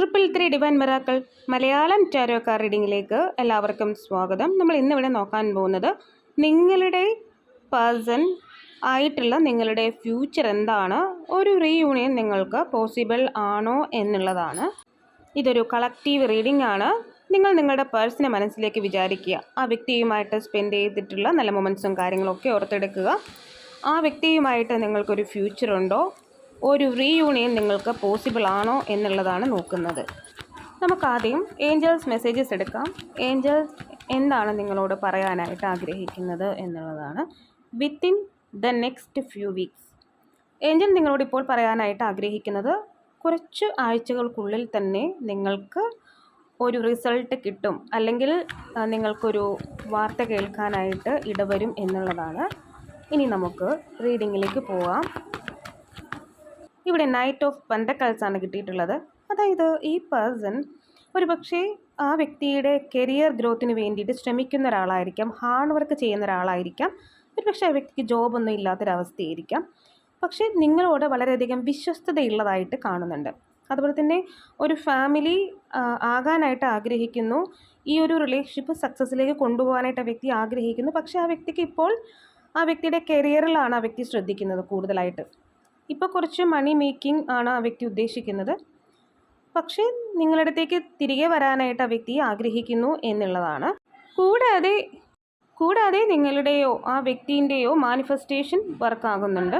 333 divine miracle Malayalam tarot card റീഡിങ്ങിലേക്ക് എല്ലാവർക്കും സ്വാഗതം. നമ്മൾ ഇന്നിവിടെ നോക്കാൻ പോകുന്നത് നിങ്ങളുടെ പേഴ്സൺ ആയിട്ടുള്ള നിങ്ങളുടെ ഫ്യൂച്ചർ എന്താണ്, ഒരു റീയൂണിയൻ നിങ്ങൾക്ക് പോസിബിൾ ആണോ എന്നുള്ളതാണ്. ഇതൊരു കളക്റ്റീവ് റീഡിംഗ് ആണ്. നിങ്ങൾ നിങ്ങളുടെ പേഴ്സണെ മനസ്സിലേക്ക് വിചാരിക്കുക. ആ വ്യക്തിയുമായിട്ട് സ്പെൻഡ് ചെയ്തിട്ടുള്ള നല്ല മൊമെൻറ്റ്സും കാര്യങ്ങളൊക്കെ ഓർത്തെടുക്കുക. ആ വ്യക്തിയുമായിട്ട് നിങ്ങൾക്കൊരു ഫ്യൂച്ചർ ഉണ്ടോ, ഒരു റീയൂണിയൻ നിങ്ങൾക്ക് പോസിബിൾ ആണോ എന്നുള്ളതാണ് നോക്കുന്നത്. നമുക്കാദ്യം ഏഞ്ചൽസ് മെസ്സേജസ് എടുക്കാം. ഏഞ്ചൽസ് എന്താണ് നിങ്ങളോട് പറയാനായിട്ട് ആഗ്രഹിക്കുന്നത് എന്നുള്ളതാണ്. Within the next few weeks Angel നിങ്ങളോട് ഇപ്പോൾ പറയാനായിട്ട് ആഗ്രഹിക്കുന്നത് കുറച്ച് ആഴ്ചകൾക്കുള്ളിൽ തന്നെ നിങ്ങൾക്ക് ഒരു റിസൾട്ട് കിട്ടും, അല്ലെങ്കിൽ നിങ്ങൾക്കൊരു വാർത്ത കേൾക്കാനായിട്ട് ഇടവരും എന്നുള്ളതാണ്. ഇനി നമുക്ക് റീഡിങ്ങിലേക്ക് പോവാം. ഇവിടെ നൈറ്റ് ഓഫ് പെൻറ്റക്കിൾസ് ആണ് കിട്ടിയിട്ടുള്ളത്. അതായത് ഈ പേഴ്സൺ ഒരു പക്ഷേ ആ വ്യക്തിയുടെ കരിയർ ഗ്രോത്തിന് വേണ്ടിയിട്ട് ശ്രമിക്കുന്ന ഒരാളായിരിക്കാം, ഹാർഡ് വർക്ക് ചെയ്യുന്ന ഒരാളായിരിക്കാം. ഒരു പക്ഷേ ആ വ്യക്തിക്ക് ജോബൊന്നും ഇല്ലാത്തൊരവസ്ഥയായിരിക്കാം. പക്ഷേ നിങ്ങളോട് വളരെയധികം വിശ്വസ്തതയുള്ളതായിട്ട് കാണുന്നുണ്ട്. അതുപോലെ തന്നെ ഒരു ഫാമിലി ആകാനായിട്ട് ആഗ്രഹിക്കുന്നു. ഈ ഒരു റിലേഷൻഷിപ്പ് സക്സസ്സിലേക്ക് കൊണ്ടുപോകാനായിട്ട് ആ വ്യക്തി ആഗ്രഹിക്കുന്നു. പക്ഷേ ആ വ്യക്തിക്ക് ഇപ്പോൾ ആ വ്യക്തിയുടെ കരിയറിലാണ് ആ വ്യക്തി ശ്രദ്ധിക്കുന്നത് കൂടുതലായിട്ട്. ഇപ്പോൾ കുറച്ച് മണി മേക്കിംഗ് ആണ് ആ വ്യക്തി ഉദ്ദേശിക്കുന്നത്. പക്ഷേ നിങ്ങളുടെ അടുത്തേക്ക് തിരികെ വരാനായിട്ട് ആ വ്യക്തി ആഗ്രഹിക്കുന്നു എന്നുള്ളതാണ്. കൂടാതെ നിങ്ങളുടെയോ ആ വ്യക്തിൻ്റെയോ മാനിഫെസ്റ്റേഷൻ വർക്കാകുന്നുണ്ട്.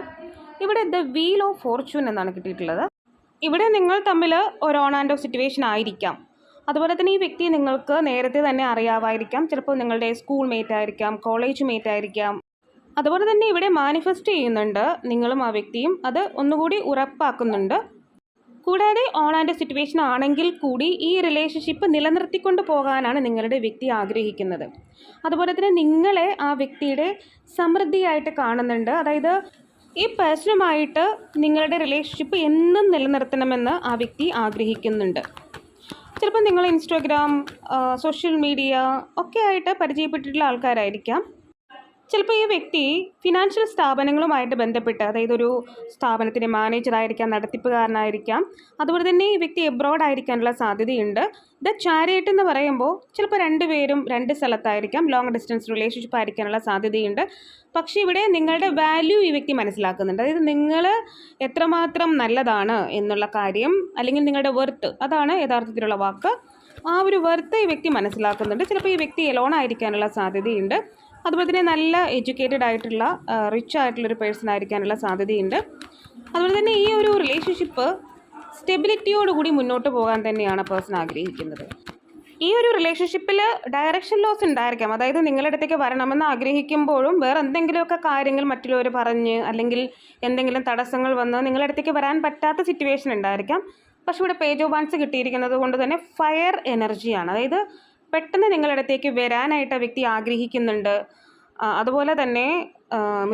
ഇവിടെ ദ വീൽ ഓഫ് ഫോർച്യൂൺ എന്നാണ് കിട്ടിയിട്ടുള്ളത്. ഇവിടെ നിങ്ങൾ തമ്മിൽ ഒരു ഓൺ ആൻഡ് ഓഫ് സിറ്റുവേഷൻ ആയിരിക്കാം. അതുപോലെ തന്നെ ഈ വ്യക്തി നിങ്ങൾക്ക് നേരത്തെ തന്നെ അറിയാമായിരിക്കാം. ചിലപ്പോൾ നിങ്ങളുടെ സ്കൂൾ മേറ്റ് ആയിരിക്കാം, കോളേജ് മേറ്റ് ആയിരിക്കാം. അതുപോലെ തന്നെ ഇവിടെ മാനിഫെസ്റ്റ് ചെയ്യുന്നുണ്ട് നിങ്ങളും ആ വ്യക്തിയും, അത് ഒന്നുകൂടി ഉറപ്പാക്കുന്നുണ്ട്. കൂടാതെ ഓൺ ആൻഡ് സിറ്റുവേഷൻ ആണെങ്കിൽ കൂടി ഈ റിലേഷൻഷിപ്പ് നിലനിർത്തിക്കൊണ്ട് പോകാനാണ് നിങ്ങളുടെ വ്യക്തി ആഗ്രഹിക്കുന്നത്. അതുപോലെ തന്നെ നിങ്ങളെ ആ വ്യക്തിയുടെ സമൃദ്ധിയായിട്ട് കാണുന്നുണ്ട്. അതായത് ഈ പേഴ്സണുമായിട്ട് നിങ്ങളുടെ റിലേഷൻഷിപ്പ് എന്നും നിലനിർത്തണമെന്ന് ആ വ്യക്തി ആഗ്രഹിക്കുന്നുണ്ട്. ചിലപ്പോൾ നിങ്ങൾ ഇൻസ്റ്റാഗ്രാം, സോഷ്യൽ മീഡിയ ഒക്കെ ആയിട്ട് പരിചയപ്പെട്ടിട്ടുള്ള ആൾക്കാരായിരിക്കാം. ചിലപ്പോൾ ഈ വ്യക്തി ഫിനാൻഷ്യൽ സ്ഥാപനങ്ങളുമായിട്ട് ബന്ധപ്പെട്ട്, അതായത് ഒരു സ്ഥാപനത്തിൻ്റെ മാനേജറായിരിക്കാം, നടത്തിപ്പുകാരനായിരിക്കാം. അതുപോലെ തന്നെ ഈ വ്യക്തി എബ്രോഡ് ആയിരിക്കാനുള്ള സാധ്യതയുണ്ട്. ദ ചാരിയറ്റ് എന്ന് പറയുമ്പോൾ ചിലപ്പോൾ രണ്ടുപേരും രണ്ട് സ്ഥലത്തായിരിക്കാം, ലോങ് ഡിസ്റ്റൻസ് റിലേഷൻഷിപ്പ് ആയിരിക്കാനുള്ള സാധ്യതയുണ്ട്. പക്ഷേ ഇവിടെ നിങ്ങളുടെ വാല്യൂ ഈ വ്യക്തി മനസ്സിലാക്കുന്നുണ്ട്. അതായത് നിങ്ങൾ എത്രമാത്രം നല്ലതാണ് എന്നുള്ള കാര്യം, അല്ലെങ്കിൽ നിങ്ങളുടെ വെർത്ത്, അതാണ് യഥാർത്ഥത്തിലുള്ള വാക്ക്. ആ ഒരു വെർത്ത് ഈ വ്യക്തി മനസ്സിലാക്കുന്നുണ്ട്. ചിലപ്പോൾ ഈ വ്യക്തി എലോൺ ആയിരിക്കാനുള്ള സാധ്യതയുണ്ട്. അതുപോലെ തന്നെ നല്ല എഡ്യൂക്കേറ്റഡ് ആയിട്ടുള്ള റിച്ച് ആയിട്ടുള്ളൊരു പേഴ്സൺ ആയിരിക്കാനുള്ള സാധ്യതയുണ്ട്. അതുപോലെ തന്നെ ഈ ഒരു റിലേഷൻഷിപ്പ് സ്റ്റെബിലിറ്റിയോടുകൂടി മുന്നോട്ട് പോകാൻ തന്നെയാണ് പേഴ്സൺ ആഗ്രഹിക്കുന്നത്. ഈ ഒരു റിലേഷൻഷിപ്പിൽ ഡയറക്ഷൻ ലോസ് ഉണ്ടായിരിക്കാം. അതായത് നിങ്ങളുടെ അടുത്തേക്ക് വരണമെന്ന് ആഗ്രഹിക്കുമ്പോഴും വേറെ എന്തെങ്കിലുമൊക്കെ കാര്യങ്ങൾ മറ്റുള്ളവർ പറഞ്ഞ്, അല്ലെങ്കിൽ എന്തെങ്കിലും തടസ്സങ്ങൾ വന്ന് നിങ്ങളുടെ അടുത്തേക്ക് വരാൻ പറ്റാത്ത സിറ്റുവേഷൻ ഉണ്ടായിരിക്കാം. പക്ഷേ ഇവിടെ പേജ് ഓഫ് വാൻസ് കിട്ടിയിരിക്കുന്നത് കൊണ്ട് തന്നെ ഫയർ എനർജിയാണ്. അതായത് പെട്ടെന്ന് നിങ്ങളുടെ അടുത്തേക്ക് വരാനായിട്ട് വ്യക്തി ആഗ്രഹിക്കുന്നുണ്ട്. അതുപോലെ തന്നെ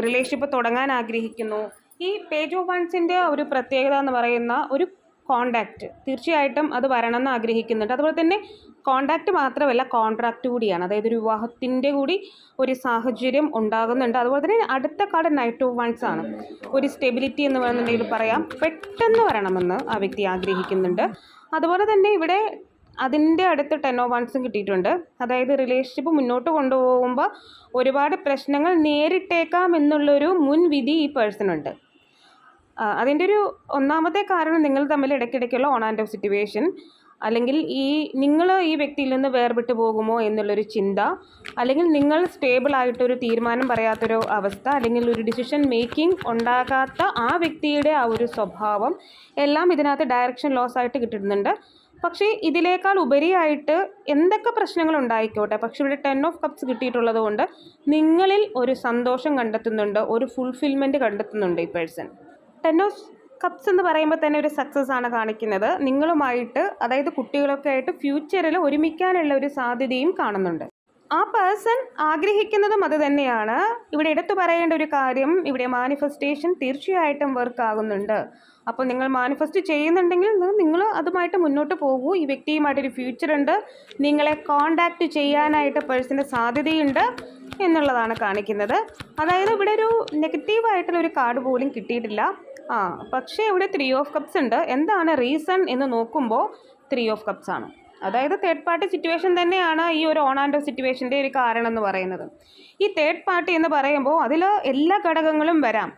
റിലേഷൻഷിപ്പ് തുടങ്ങാൻ ആഗ്രഹിക്കുന്നു. ഈ പേജ് ഓഫ് വാൻസിൻ്റെ ഒരു പ്രത്യേകത എന്ന് പറയുന്ന ഒരു കോണ്ടാക്റ്റ്, തീർച്ചയായിട്ടും അത് വരണമെന്ന് ആഗ്രഹിക്കുന്നുണ്ട്. അതുപോലെ തന്നെ കോണ്ടാക്റ്റ് മാത്രമല്ല, കോൺട്രാക്റ്റ് കൂടിയാണ്. അതായത് ഒരു വിവാഹത്തിൻ്റെ കൂടി ഒരു സാഹചര്യം ഉണ്ടാകുന്നുണ്ട്. അതുപോലെ തന്നെ അടുത്ത കാർഡ് നൈറ്റ് ഓഫ് വാൻസ് ആണ്. ഒരു സ്റ്റെബിലിറ്റി എന്ന് പറയുന്നുണ്ടെങ്കിൽ പറയാം, പെട്ടെന്ന് വരണമെന്ന് ആ വ്യക്തി ആഗ്രഹിക്കുന്നുണ്ട്. അതുപോലെ തന്നെ ഇവിടെ അതിൻ്റെ അടുത്ത് 10 ഓഫ് വാൻസും കിട്ടിയിട്ടുണ്ട്. അതായത് റിലേഷൻഷിപ്പ് മുന്നോട്ട് കൊണ്ടുപോകുമ്പോൾ ഒരുപാട് പ്രശ്നങ്ങൾ നേരിട്ടേക്കാം എന്നുള്ളൊരു മുൻവിധി ഈ പേഴ്സണുണ്ട്. അതിൻ്റെ ഒരു ഒന്നാമത്തെ കാരണം നിങ്ങൾ തമ്മിൽ ഇടയ്ക്കിടയ്ക്കുള്ള ഓൺ ആൻഡ് ഓഫ് സിറ്റുവേഷൻ, അല്ലെങ്കിൽ നിങ്ങൾ ഈ വ്യക്തിയിൽ നിന്ന് വേർപെട്ട് പോകുമോ എന്നുള്ളൊരു ചിന്ത, അല്ലെങ്കിൽ നിങ്ങൾ സ്റ്റേബിളായിട്ടൊരു തീരുമാനം പറയാത്തൊരു അവസ്ഥ, അല്ലെങ്കിൽ ഒരു ഡിസിഷൻ മേക്കിംഗ് ഉണ്ടാകാത്ത ആ വ്യക്തിയുടെ ആ ഒരു സ്വഭാവം എല്ലാം ഇതിനകത്ത് ഡയറക്ഷൻ ലോസ് ആയിട്ട് കിട്ടുന്നുണ്ട്. പക്ഷേ ഇതിനേക്കാൾ ഉപരിയായിട്ട് എന്തൊക്കെ പ്രശ്നങ്ങൾ ഉണ്ടായിക്കോട്ടെ, പക്ഷേ ഇവിടെ 10 ഓഫ് കപ്സ് കിട്ടിയിട്ടുള്ളത് കൊണ്ട് നിങ്ങളിൽ ഒരു സന്തോഷം കണ്ടെത്തുന്നുണ്ട്, ഒരു ഫുൾഫിൽമെൻറ്റ് കണ്ടെത്തുന്നുണ്ട് ഈ പേഴ്സൺ. 10 ഓഫ് കപ്സ് എന്ന് പറയുമ്പോൾ തന്നെ ഒരു സക്സസ് ആണ് കാണിക്കുന്നത്. നിങ്ങളുമായിട്ട്, അതായത് കുട്ടികളൊക്കെ ആയിട്ട് ഫ്യൂച്ചറിൽ ഒരുമിക്കാനുള്ള ഒരു സാധ്യതയും കാണുന്നുണ്ട്. ആ പേഴ്സൺ ആഗ്രഹിക്കുന്നതും അത് തന്നെയാണ്. ഇവിടെ എടുത്തു പറയേണ്ട ഒരു കാര്യം, ഇവിടെ മാനിഫെസ്റ്റേഷൻ തീർച്ചയായിട്ടും വർക്ക് ആകുന്നുണ്ട്. അപ്പോൾ നിങ്ങൾ മാനിഫെസ്റ്റ് ചെയ്യുന്നുണ്ടെങ്കിൽ നിങ്ങൾ അതുമായിട്ട് മുന്നോട്ട് പോകൂ. ഈ വ്യക്തിയുമായിട്ടൊരു ഫ്യൂച്ചർ ഉണ്ട്, നിങ്ങളെ കോണ്ടാക്റ്റ് ചെയ്യാനായിട്ട് പേഴ്സൻ്റെ സാധ്യതയുണ്ട് എന്നുള്ളതാണ് കാണിക്കുന്നത്. അതായത് ഇവിടെ ഒരു നെഗറ്റീവായിട്ടുള്ളൊരു കാർഡ് പോലും കിട്ടിയിട്ടില്ല. പക്ഷേ ഇവിടെ 3 ഓഫ് കപ്സ് ഉണ്ട്. എന്താണ് റീസൺ എന്ന് നോക്കുമ്പോൾ 3 ഓഫ് കപ്സ് ആണ്. അതായത് തേർഡ് പാർട്ടി സിറ്റുവേഷൻ തന്നെയാണ് ഈ ഒരു ഓൺ ആൻഡ് ഓഫ് സിറ്റുവേഷൻ്റെ ഒരു കാരണം എന്ന് പറയുന്നത്. ഈ തേർഡ് പാർട്ടി എന്ന് പറയുമ്പോൾ അതിൽ എല്ലാ ഘടകങ്ങളും വരാം.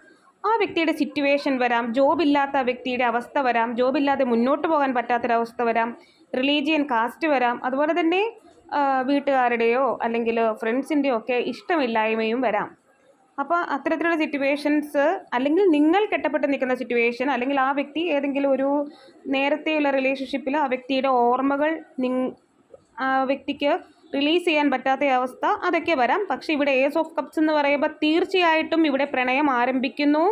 ആ വ്യക്തിയുടെ സിറ്റുവേഷൻ വരാം, ജോബില്ലാത്ത വ്യക്തിയുടെ അവസ്ഥ വരാം, ജോബില്ലാതെ മുന്നോട്ട് പോകാൻ പറ്റാത്തൊരവസ്ഥ വരാം, റിലീജിയൻ കാസ്റ്റ് വരാം, അതുപോലെ തന്നെ വീട്ടുകാരുടെയോ അല്ലെങ്കിൽ ഫ്രണ്ട്സിൻ്റെയോ ഒക്കെ ഇഷ്ടമില്ലായ്മയും വരാം. അപ്പോൾ അത്തരത്തിലുള്ള സിറ്റുവേഷൻസ്, അല്ലെങ്കിൽ നിങ്ങൾ കെട്ടപ്പെട്ട് നിൽക്കുന്ന സിറ്റുവേഷൻ, അല്ലെങ്കിൽ ആ വ്യക്തി ഏതെങ്കിലും ഒരു നേരത്തെയുള്ള റിലേഷൻഷിപ്പിൽ ആ വ്യക്തിയുടെ ഓർമ്മകൾ ആ വ്യക്തിക്ക് റിലീസ് ചെയ്യാൻ പറ്റാത്ത അവസ്ഥ, അതൊക്കെ വരാം. പക്ഷേ ഇവിടെ ഏസ് ഓഫ് കപ്സ് എന്ന് പറയുമ്പോൾ തീർച്ചയായിട്ടും ഇവിടെ പ്രണയം ആരംഭിക്കുന്നു.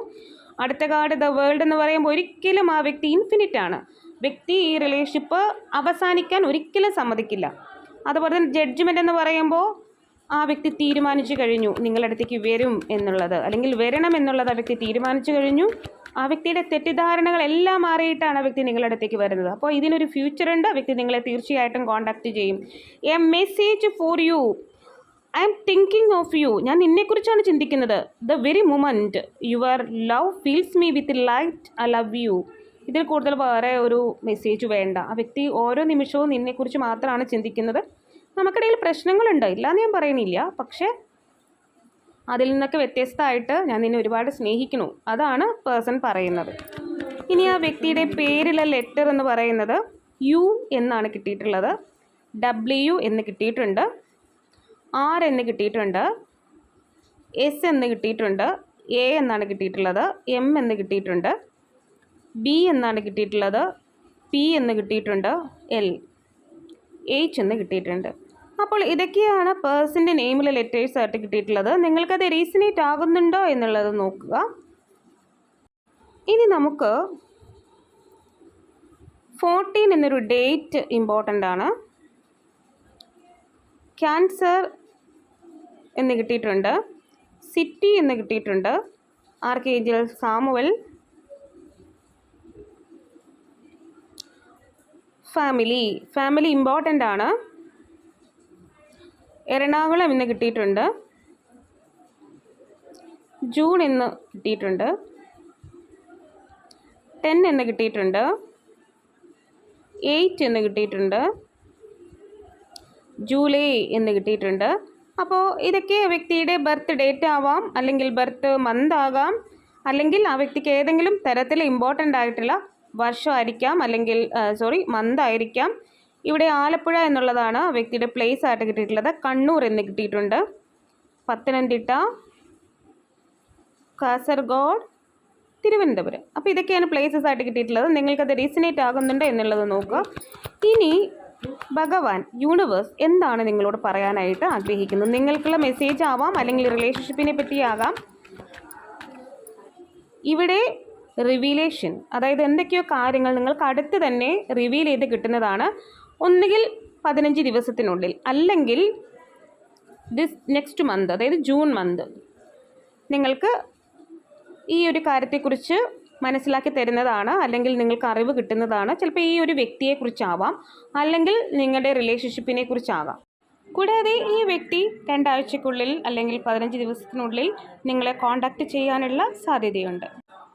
അടുത്ത കാർഡ് ദ വേൾഡ് എന്ന് പറയുമ്പോൾ ഒരിക്കലും ആ വ്യക്തി ഇൻഫിനിറ്റ് ആണ്. വ്യക്തി ഈ റിലേഷൻഷിപ്പ് അവസാനിക്കാൻ ഒരിക്കലും സമ്മതിക്കില്ല. അതുപോലെ തന്നെ ജഡ്ജ്മെൻ്റ് എന്ന് പറയുമ്പോൾ ആ വ്യക്തി തീരുമാനിച്ചു കഴിഞ്ഞു നിങ്ങളുടെ അടുത്തേക്ക് വരും എന്നുള്ളത്, അല്ലെങ്കിൽ വരണം എന്നുള്ളത് ആ വ്യക്തി തീരുമാനിച്ചു കഴിഞ്ഞു. ആ വ്യക്തിയുടെ തെറ്റിദ്ധാരണകളെല്ലാം മാറിയിട്ടാണ് ആ വ്യക്തി നിങ്ങളുടെ അടുത്തേക്ക് വരുന്നത്. അപ്പോൾ ഇതിനൊരു ഫ്യൂച്ചർ ഉണ്ട്. ആ വ്യക്തി നിങ്ങളെ തീർച്ചയായിട്ടും കോൺടാക്റ്റ് ചെയ്യും. A message for you, I am thinking of you. ഞാൻ നിന്നെക്കുറിച്ചാണ് ചിന്തിക്കുന്നത്. The very moment your love feels me with light, I love you. ഇതിൽ കൂടുതൽ വേറെ ഒരു മെസ്സേജ് വേണ്ട. ആ വ്യക്തി ഓരോ നിമിഷവും നിന്നെക്കുറിച്ച് മാത്രമാണ് ചിന്തിക്കുന്നത്. നമുക്കിടയിൽ പ്രശ്നങ്ങളുണ്ട്, ഇല്ലയെന്ന് ഞാൻ പറയുന്നില്ല. പക്ഷേ അതിൽ നിന്നൊക്കെ വ്യത്യസ്തമായിട്ട് ഞാൻ നിന്നെ ഒരുപാട് സ്നേഹിക്കുന്നു, അതാണ് പേഴ്സൺ പറയുന്നത്. ഇനി ആ വ്യക്തിയുടെ പേരിലെ ലെറ്റർ എന്ന് പറയുന്നത് യു എന്നാണ് കിട്ടിയിട്ടുള്ളത്, W എന്ന് കിട്ടിയിട്ടുണ്ട്, R എന്ന് കിട്ടിയിട്ടുണ്ട്, S എന്ന് കിട്ടിയിട്ടുണ്ട്, A എന്നാണ് കിട്ടിയിട്ടുള്ളത്, M എന്ന് കിട്ടിയിട്ടുണ്ട്, B എന്നാണ് കിട്ടിയിട്ടുള്ളത്, P എന്ന് കിട്ടിയിട്ടുണ്ട്, L, H എന്ന് കിട്ടിയിട്ടുണ്ട്. അപ്പോൾ ഇതൊക്കെയാണ് പേഴ്സൻ്റെ നെയിമിലെ ലെറ്റേഴ്സ് ആയിട്ട് കിട്ടിയിട്ടുള്ളത്. നിങ്ങൾക്കത് റീസണേറ്റ് ആകുന്നുണ്ടോ എന്നുള്ളത് നോക്കുക. ഇനി നമുക്ക് 14 എന്നൊരു ഡേറ്റ് ഇമ്പോർട്ടൻ്റ് ആണ്. ക്യാൻസർ എന്ന് കിട്ടിയിട്ടുണ്ട്, സിറ്റി എന്ന് കിട്ടിയിട്ടുണ്ട്, ആർക്കേഞ്ചൽ സാമുവൽ, ഫാമിലി ഇമ്പോർട്ടൻ്റ് ആണ്. എറണാകുളം എന്ന് കിട്ടിയിട്ടുണ്ട്, ജൂൺ എന്ന് കിട്ടിയിട്ടുണ്ട്, 10 എന്ന് കിട്ടിയിട്ടുണ്ട്, 8 എന്ന് കിട്ടിയിട്ടുണ്ട്, ജൂലൈ എന്ന് കിട്ടിയിട്ടുണ്ട്. അപ്പോൾ ഇതൊക്കെ വ്യക്തിയുടെ ബർത്ത് ഡേറ്റ് ആവാം, അല്ലെങ്കിൽ ബർത്ത് മന്ത് ആകാം, അല്ലെങ്കിൽ ആ വ്യക്തിക്ക് ഏതെങ്കിലും തരത്തിൽ ഇമ്പോർട്ടൻ്റ് ആയിട്ടുള്ള വർഷമായിരിക്കാം, അല്ലെങ്കിൽ മന്ത് ആയിരിക്കാം. ഇവിടെ ആലപ്പുഴ എന്നുള്ളതാണ് വ്യക്തിയുടെ പ്ലേസ് ആയിട്ട് കിട്ടിയിട്ടുള്ളത്. കണ്ണൂർ എന്ന് കിട്ടിയിട്ടുണ്ട്, പത്തനംതിട്ട, കാസർഗോഡ്, തിരുവനന്തപുരം. അപ്പോൾ ഇതൊക്കെയാണ് പ്ലേസസ് ആയിട്ട് കിട്ടിയിട്ടുള്ളത്. നിങ്ങൾക്കത് റീസണേറ്റ് ആകുന്നുണ്ടോ എന്നുള്ളത് നോക്കുക. ഇനി ഭഗവാൻ, യൂണിവേഴ്സ് എന്താണ് നിങ്ങളോട് പറയാനായിട്ട് ആഗ്രഹിക്കുന്നത്? നിങ്ങൾക്കുള്ള മെസ്സേജ് ആവാം, അല്ലെങ്കിൽ റിലേഷൻഷിപ്പിനെ പറ്റിയാകാം. ഇവിടെ റിവീലേഷൻ, അതായത് എന്തൊക്കെയോ കാര്യങ്ങൾ നിങ്ങൾക്ക് അടുത്ത് തന്നെ റിവീൽ ചെയ്ത് കിട്ടുന്നതാണ്. ഒന്നുകിൽ 15 ദിവസത്തിനുള്ളിൽ, അല്ലെങ്കിൽ നെക്സ്റ്റ് മന്ത്, അതായത് ജൂൺ മന്ത് നിങ്ങൾക്ക് ഈ ഒരു കാര്യത്തെക്കുറിച്ച് മനസ്സിലാക്കി തരുന്നതാണ്, അല്ലെങ്കിൽ നിങ്ങൾക്ക് അറിവ് കിട്ടുന്നതാണ്. ചിലപ്പോൾ ഈ ഒരു വ്യക്തിയെക്കുറിച്ചാവാം, അല്ലെങ്കിൽ നിങ്ങളുടെ റിലേഷൻഷിപ്പിനെ കുറിച്ചാകാം. കൂടാതെ ഈ വ്യക്തി 2 ആഴ്ചക്കുള്ളിൽ അല്ലെങ്കിൽ 15 ദിവസത്തിനുള്ളിൽ നിങ്ങളെ കോൺടാക്റ്റ് ചെയ്യാനുള്ള സാധ്യതയുണ്ട്.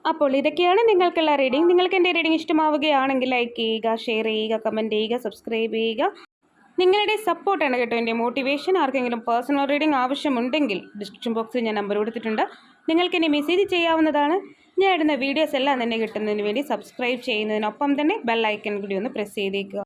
അപ്പോൾ ഇതൊക്കെയാണ് നിങ്ങൾക്കുള്ള റീഡിംഗ്. നിങ്ങൾക്ക് എൻ്റെ റീഡിംഗ് ഇഷ്ടമാവുകയാണെങ്കിൽ ലൈക്ക് ചെയ്യുക, ഷെയർ ചെയ്യുക, കമൻറ്റ് ചെയ്യുക, സബ്സ്ക്രൈബ് ചെയ്യുക. നിങ്ങളുടെ സപ്പോർട്ടാണ് കേട്ടോ എൻ്റെ മോട്ടിവേഷൻ. ആർക്കെങ്കിലും പേഴ്സണൽ റീഡിംഗ് ആവശ്യമുണ്ടെങ്കിൽ ഡിസ്ക്രിപ്ഷൻ ബോക്സിൽ ഞാൻ നമ്പർ കൊടുത്തിട്ടുണ്ട്, നിങ്ങൾക്ക് എന്നെ മെസ്സേജ് ചെയ്യാവുന്നതാണ്. ഞാൻ ഇടുന്ന വീഡിയോസ് എല്ലാം തന്നെ കിട്ടുന്നതിന് വേണ്ടി സബ്സ്ക്രൈബ് ചെയ്യുന്നതിനൊപ്പം തന്നെ ബെൽ ഐക്കൺ കൂടി ഒന്ന് പ്രസ് ചെയ്തേക്കുക.